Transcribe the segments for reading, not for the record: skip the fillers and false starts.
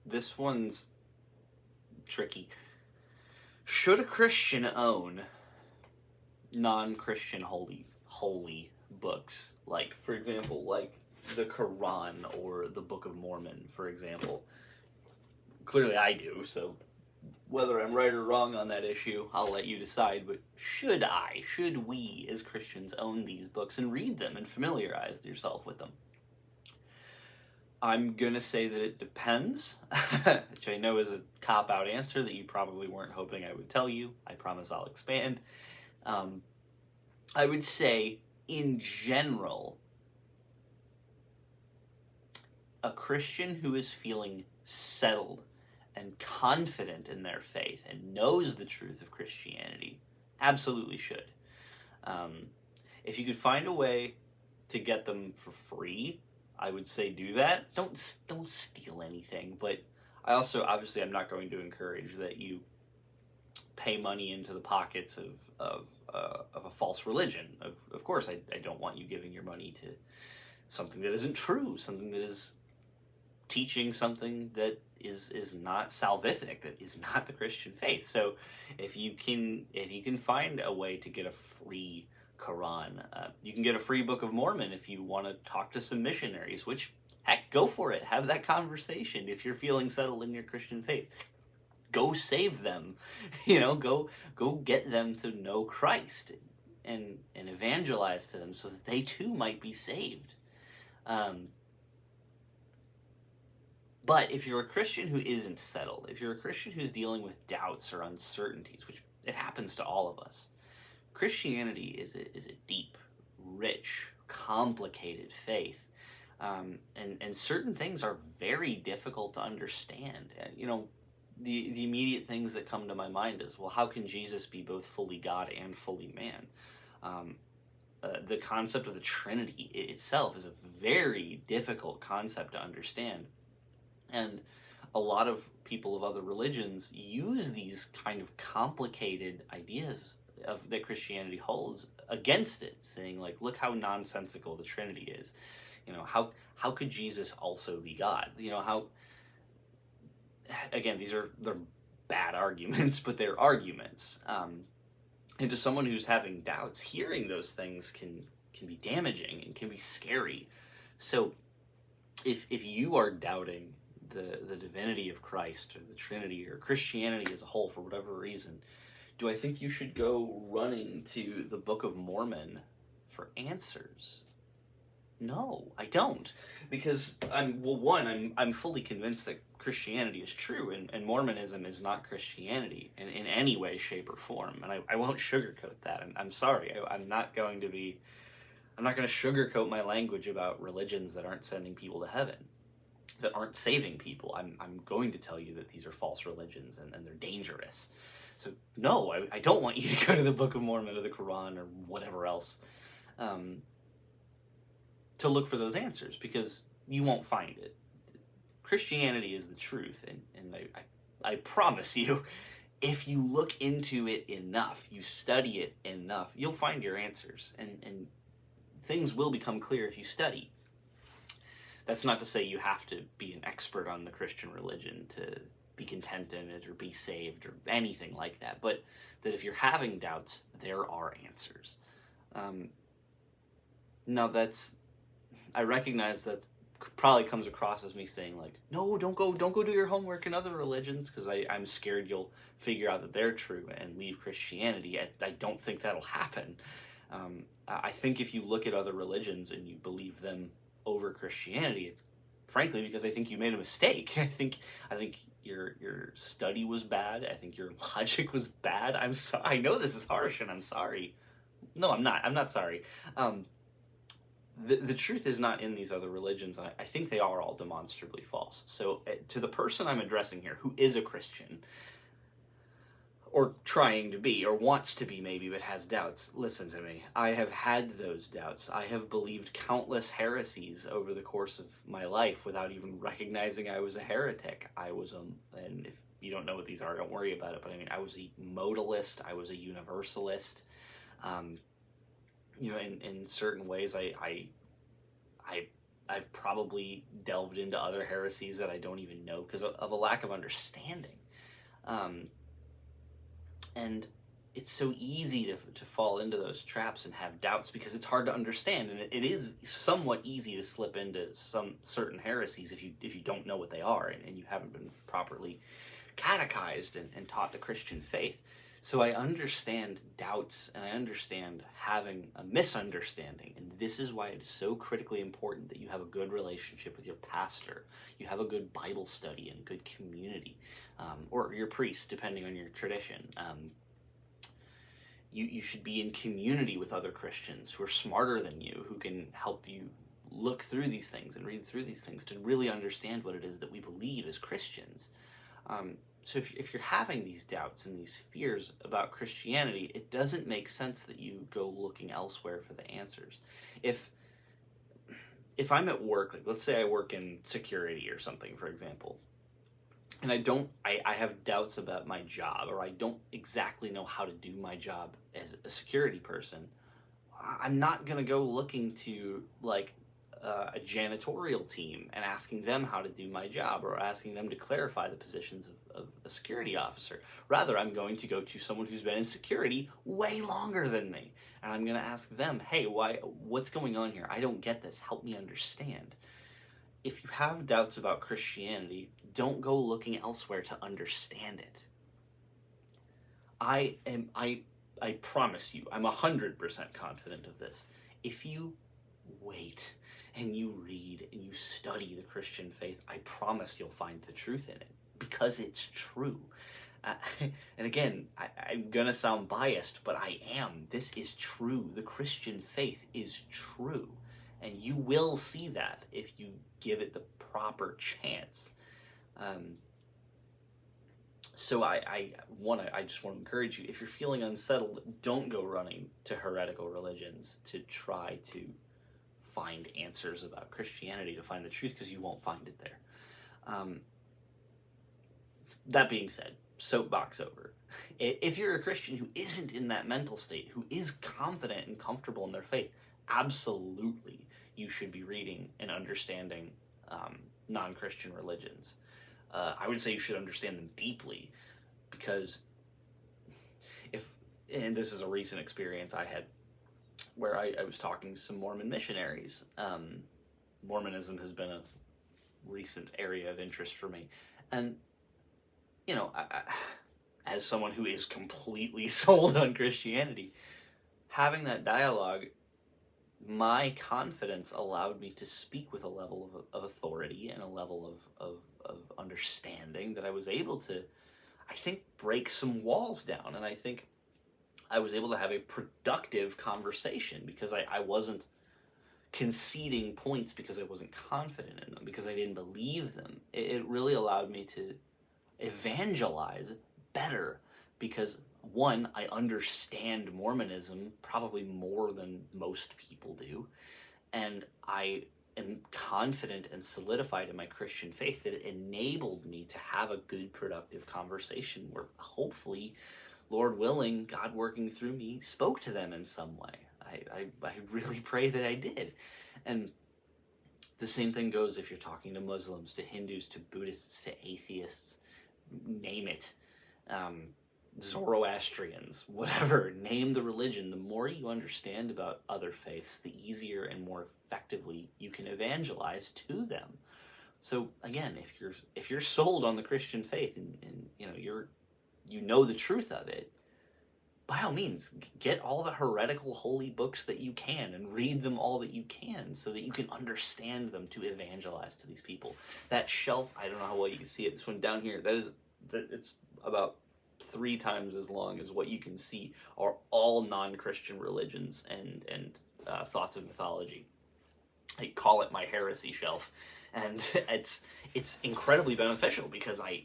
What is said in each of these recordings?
This one's tricky. Should a Christian own non-Christian holy books? Like, for example, like the Quran or the Book of Mormon, for example. Clearly I do, so whether I'm right or wrong on that issue, I'll let you decide, but should we as Christians own these books and read them and familiarize yourself with them? I'm gonna say that it depends, which I know is a cop-out answer that you probably weren't hoping I would tell you. I promise I'll expand. I would say, in general, a Christian who is feeling settled and confident in their faith and knows the truth of Christianity absolutely should. If you could find a way to get them for free, I would say do that. Don't steal anything, but I also, obviously, I'm not going to encourage that you pay money into the pockets of a false religion. Of course, I don't want you giving your money to something that isn't true, something that is teaching something that is not salvific, that is not the Christian faith. So if you can find a way to get a free Quran, you can get a free Book of Mormon if you want to talk to some missionaries, which, heck, go for it. Have that conversation if you're feeling settled in your Christian faith. Go save them, go get them to know Christ and evangelize to them so that they too might be saved. But if you're a Christian who isn't settled, if you're a Christian who's dealing with doubts or uncertainties, which it happens to all of us, Christianity is a deep, rich, complicated faith. And certain things are very difficult to understand. The immediate things that come to my mind is, well, how can Jesus be both fully God and fully man? The concept of the Trinity itself is a very difficult concept to understand. And a lot of people of other religions use these kind of complicated ideas that Christianity holds against it, saying, like, look how nonsensical the Trinity is. How could Jesus also be God? Again, they're bad arguments, but they're arguments. And to someone who's having doubts, hearing those things can be damaging and can be scary. So if you are doubting the divinity of Christ or the Trinity or Christianity as a whole for whatever reason, do I think you should go running to the Book of Mormon for answers? No, I don't, because I'm fully convinced that Christianity is true, and Mormonism is not Christianity in any way, shape, or form, and I won't sugarcoat that. I'm sorry, I'm not going to sugarcoat my language about religions that aren't sending people to heaven, that aren't saving people. I'm going to tell you that these are false religions and they're dangerous. So no, I don't want you to go to the Book of Mormon or the Quran or whatever else to look for those answers, because you won't find it. Christianity is the truth, and I promise you, if you look into it enough, you study it enough, you'll find your answers, and things will become clear if you study. That's not to say you have to be an expert on the Christian religion to be content in it or be saved or anything like that, but that if you're having doubts, there are answers. Now I recognize that probably comes across as me saying, like, no, don't go do your homework in other religions, because I'm scared you'll figure out that they're true and leave Christianity. I don't think that'll happen. I think if you look at other religions and you believe them over Christianity, it's frankly because I think you made a mistake. I think your study was bad. I think your logic was bad. I know this is harsh, and I'm sorry. No, I'm not sorry. The truth is not in these other religions. I think they are all demonstrably false. So to the person I'm addressing here, who is a Christian, or trying to be, or wants to be maybe, but has doubts, listen to me. I have had those doubts. I have believed countless heresies over the course of my life without even recognizing I was a heretic. And if you don't know what these are, don't worry about it, but I was a modalist, I was a universalist. In certain ways, I I've probably delved into other heresies that I don't even know because of a lack of understanding. And it's so easy to fall into those traps and have doubts because it's hard to understand, and it is somewhat easy to slip into some certain heresies if you don't know what they are, and you haven't been properly catechized and taught the Christian faith. So I understand doubts, and I understand having a misunderstanding, and this is why it's so critically important that you have a good relationship with your pastor, you have a good Bible study and a good community, or your priest, depending on your tradition. You should be in community with other Christians who are smarter than you, who can help you look through these things and read through these things to really understand what it is that we believe as Christians. So if you're having these doubts and these fears about Christianity, it doesn't make sense that you go looking elsewhere for the answers. If I'm at work, like let's say I work in security or something, for example, and I have doubts about my job, or I don't exactly know how to do my job as a security person, I'm not going to go looking to like a janitorial team and asking them how to do my job, or asking them to clarify the positions of a security officer. Rather, I'm going to go to someone who's been in security way longer than me, and I'm going to ask them, hey, what's going on here? I don't get this. Help me understand. If you have doubts about Christianity, don't go looking elsewhere to understand it. I promise you, I'm 100% confident of this. If you wait and you read and you study the Christian faith, I promise you'll find the truth in it, because it's true. And again, I'm going to sound biased, but I am. This is true. The Christian faith is true. And you will see that if you give it the proper chance. So I just want to encourage you, if you're feeling unsettled, don't go running to heretical religions to try to find answers about Christianity, to find the truth, because you won't find it there. That being said, soapbox over. If you're a Christian who isn't in that mental state, who is confident and comfortable in their faith, absolutely you should be reading and understanding non-Christian religions. I would say you should understand them deeply, because and this is a recent experience I had, where I was talking to some Mormon missionaries. Mormonism has been a recent area of interest for me. And, I, as someone who is completely sold on Christianity, having that dialogue, my confidence allowed me to speak with a level of authority and a level of understanding that I was able to, I think, break some walls down. And I think I was able to have a productive conversation because I wasn't conceding points because I wasn't confident in them, because I didn't believe them. It really allowed me to evangelize better because, one, I understand Mormonism probably more than most people do, and I am confident and solidified in my Christian faith that it enabled me to have a good, productive conversation where hopefully, Lord willing, God working through me spoke to them in some way. I really pray that I did. And the same thing goes if you're talking to Muslims, to Hindus, to Buddhists, to atheists, name it. Zoroastrians, whatever, name the religion. The more you understand about other faiths, the easier and more effectively you can evangelize to them. So again, if you're sold on the Christian faith and you know the truth of it, by all means, get all the heretical holy books that you can and read them all that you can so that you can understand them to evangelize to these people. That shelf, I don't know how well you can see it, this one down here, it's about 3 times as long as what you can see are all non-Christian religions and thoughts of mythology. I call it my heresy shelf, and it's incredibly beneficial because I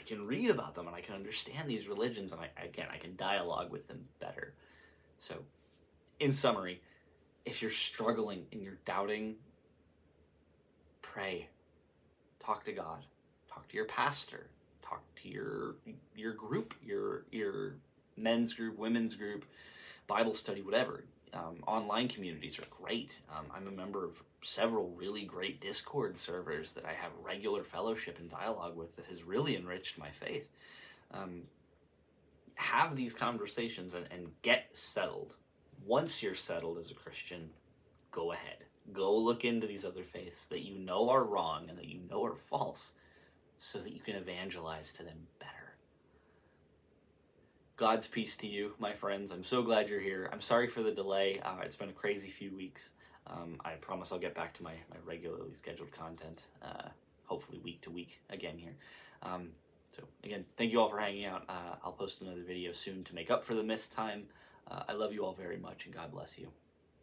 can read about them and I can understand these religions, and I can dialogue with them better. So, in summary, if you're struggling and you're doubting, pray, talk to God, talk to your pastor, talk to your group, your men's group, women's group, Bible study, whatever. Online communities are great. I'm a member of several really great Discord servers that I have regular fellowship and dialogue with that has really enriched my faith. Have these conversations and get settled. Once you're settled as a Christian, go ahead. Go look into these other faiths that you know are wrong and that you know are false so that you can evangelize to them better. God's peace to you, my friends. I'm so glad you're here. I'm sorry for the delay. It's been a crazy few weeks. I promise I'll get back to my regularly scheduled content, hopefully week to week again here. So again, thank you all for hanging out. I'll post another video soon to make up for the missed time. I love you all very much, and God bless you.